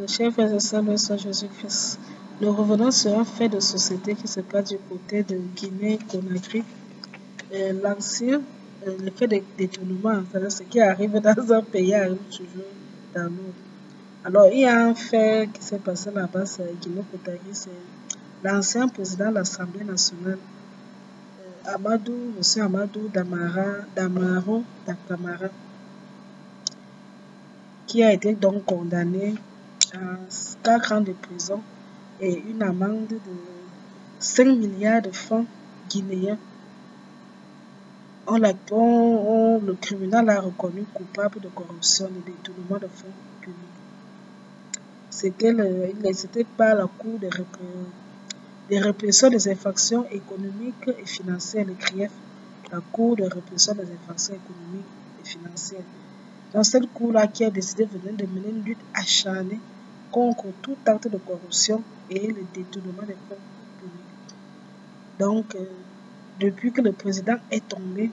Chers frères et sœurs, le Seigneur Jésus-Christ, nous revenons sur un fait de société qui se passe du côté de Guinée-Conakry. L'ancien, l'effet de détournement, c'est-à-dire ce qui arrive dans un pays arrive toujours dans l'autre. Alors, il y a un fait qui s'est passé là-bas, c'est Guinée-Conakry, c'est l'ancien président de l'Assemblée nationale, M. Amadou Damaro Dakamara, qui a été donc condamné à 4 ans de prison et une amende de 5 milliards de francs guinéens. Le criminel l'a reconnu coupable de corruption et de détournement de fonds publics. C'était par la Cour de répression des infractions économiques et financières, le CRIEF, la Cour de répression des infractions économiques et financières. Dans cette cour-là qui a décidé de mener une lutte acharnée contre tout acte de corruption et le détournement des fonds publics. Donc, depuis que le président est tombé,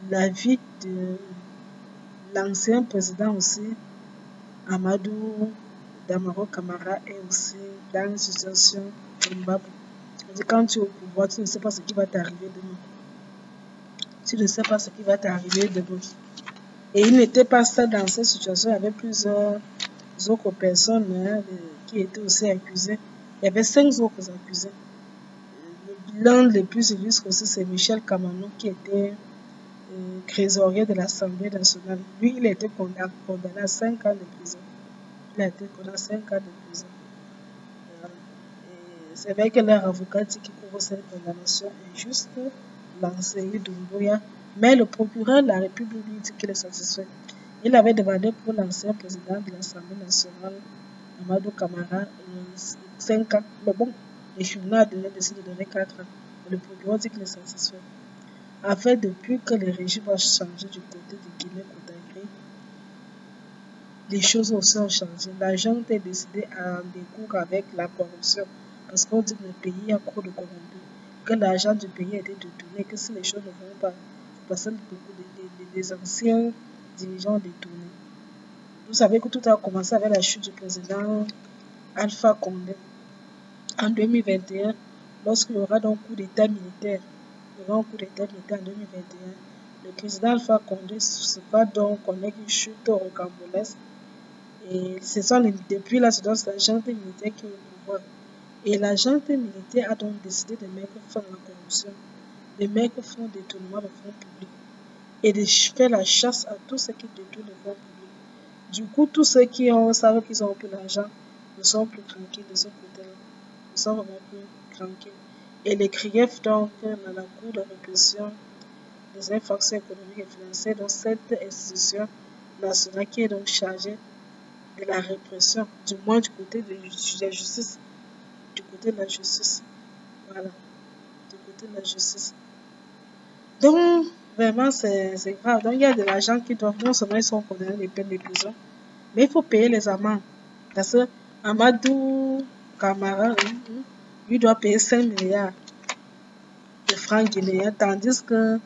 la vie de l'ancien président aussi, Amadou Damaro Camara, est aussi dans une situation tombable. Quand tu es au pouvoir, tu ne sais pas ce qui va t'arriver demain. Tu ne sais pas ce qui va t'arriver demain. Et il n'était pas seul dans cette situation, il y avait plusieurs autres personnes qui étaient aussi accusées. Il y avait 5 autres accusés. L'un des plus illustres aussi, c'est Michel Kamanou, qui était trésorier de l'Assemblée nationale. Lui, il a été condamné à 5 ans de prison. Il a été condamné à 5 ans de prison. C'est vrai que leur avocat dit qu'il couvre cette condamnation injuste, l'enseignant Doumbouya, mais le procureur de la République lui dit qu'il est satisfait. Il avait demandé pour l'ancien président de l'Assemblée nationale, Amadou Camara, 5 ans. Mais bon, les tribunaux ont décidé de donner 4 ans. Le procureur dit qu'il est satisfait. En fait, depuis que le régime a changé du côté de Guinée-Conakry, les choses aussi ont changé. La junte est décidée à en découdre avec la corruption. Parce qu'on dit que le pays a trop de corrompus, que l'argent du pays a été détourné, que si les choses ne vont pas, parce que les anciens dirigeants ont détourné. Vous savez que tout a commencé avec la chute du président Alpha Condé en 2021, lorsqu'il y aura donc un coup d'État militaire. Il y aura un coup d'État militaire en 2021. Le président Alpha Condé se va donc connaître une chute rocambolesque. Et depuis là, c'est donc la junte militaire qui est au pouvoir. Et la junte militaire a donc décidé de mettre fin à la corruption, de mettre fin au détournement de fonds publics et de faire la chasse à tous ceux qui détournent les fonds publics. Du coup, tous ceux qui savent qu'ils ont plus d'argent ne sont plus tranquilles de ce côté-là. Ils sont vraiment plus tranquilles. Et les CRIEF, donc, dans la Cour de répression des infractions économiques et financières, donc cette institution nationale qui est donc chargée de la répression, du moins du côté de la justice. Du côté de la justice. Voilà. Du côté de la justice. Donc, vraiment, c'est grave. Donc, il y a de l'argent qui doivent, non seulement ils sont condamnés des peines de prison, mais il faut payer les amendes. Parce que Amadou Camara, lui doit payer 5 milliards de francs guinéens, tandis que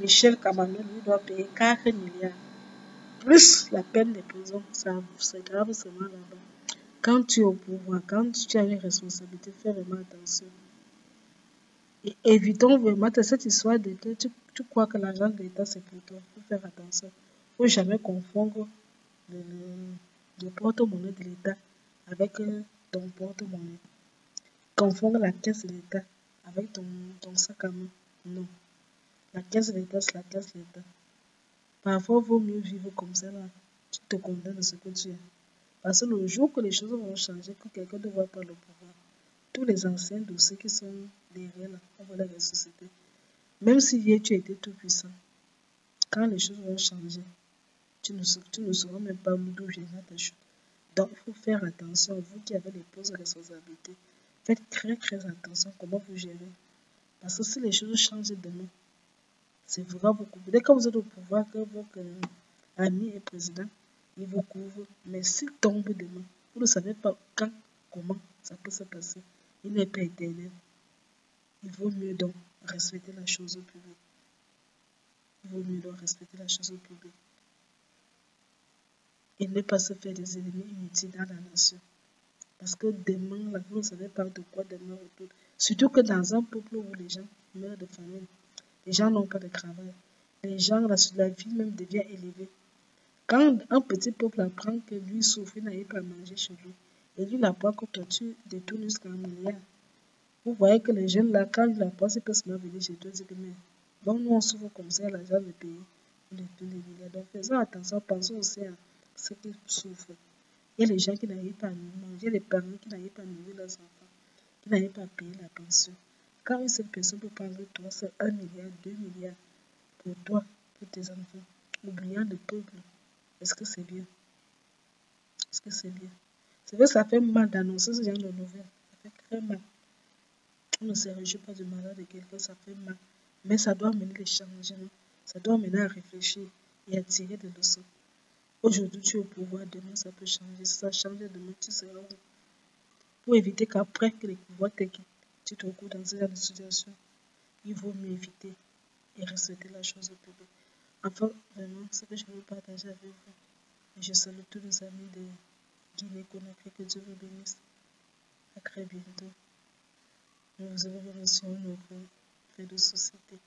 Michel Kamanou, lui, doit payer 4 milliards. Plus la peine de prison, c'est grave seulement là-bas. Quand tu es au pouvoir, quand tu as une responsabilité, fais vraiment attention. Et évitons vraiment cette histoire de que tu crois que l'argent de l'État c'est pour toi. Il faut faire attention. Il ne faut jamais confondre le porte-monnaie de l'État avec ton porte-monnaie. Confondre la caisse de l'État avec ton sac à main. Non. La caisse de l'État, c'est la caisse de l'État. Parfois, il vaut mieux vivre comme ça. Là. Tu te condamnes de ce que tu es. Parce que le jour que les choses vont changer, que quelqu'un ne voit pas le pouvoir, tous les anciens dossiers qui sont derrière là, on va les ressusciter. Même si hier tu étais tout puissant, quand les choses vont changer, tu ne sauras même pas d'où viendra ta chute. Donc, il faut faire attention, vous qui avez les postes de responsabilité, faites très très attention comment vous gérez. Parce que si les choses changent demain, c'est vraiment beaucoup. Dès que vous êtes au pouvoir, que votre ami est président, il vous couvre. Mais s'il tombe demain, vous ne savez pas quand, comment ça peut se passer. Il n'est pas éternel. Il vaut mieux donc respecter la chose publique. Il vaut mieux donc respecter la chose publique. et ne pas se faire des ennemis inutiles dans la nation. Parce que demain, la vie, on ne savait pas de quoi demain retourne. Surtout que dans un peuple où les gens meurent de famine, les gens n'ont pas de travail, les gens, la vie même devient élevée. Quand un petit peuple apprend que lui souffre, il n'arrive pas à manger chez lui, et lui il apprend que toi tu détournes jusqu'à 1 milliard. Vous voyez que les jeunes là, quand ils apprennent, ils peuvent se venir chez toi et dire que mais bon, nous on souffre comme ça, l'argent de payer pour détourner les milliards. Donc faisons attention, pensons aussi à ceux qui souffrent. Il y a les gens qui n'arrivent pas à manger, il y a les parents qui n'arrivent pas à nourrir leurs enfants, qui n'arrivent pas à payer la pension. Quand une seule personne peut prendre toi, c'est 1 milliard, 2 milliards pour toi, pour tes enfants, oubliant le peuple. Est-ce que c'est bien? Est-ce que c'est bien? C'est vrai que ça fait mal d'annoncer ce genre de nouvelles. Ça fait très mal. On ne se réjouit pas du malheur de quelqu'un, ça fait mal. Mais ça doit mener des changements. Ça doit mener à réfléchir et à tirer des leçons. Aujourd'hui, tu es au pouvoir, demain, ça peut changer. Si ça change demain, tu seras où? Pour éviter qu'après que les pouvoirs te quittent, tu te retrouves dans ce genre de situation. Il vaut mieux éviter et respecter la chose publique. Enfin, vraiment, ce que je veux partager avec vous. Je salue tous les amis de Guinée-Conakry, que Dieu vous bénisse. À très bientôt. Nous vous avons reçu un nouveau fait de société.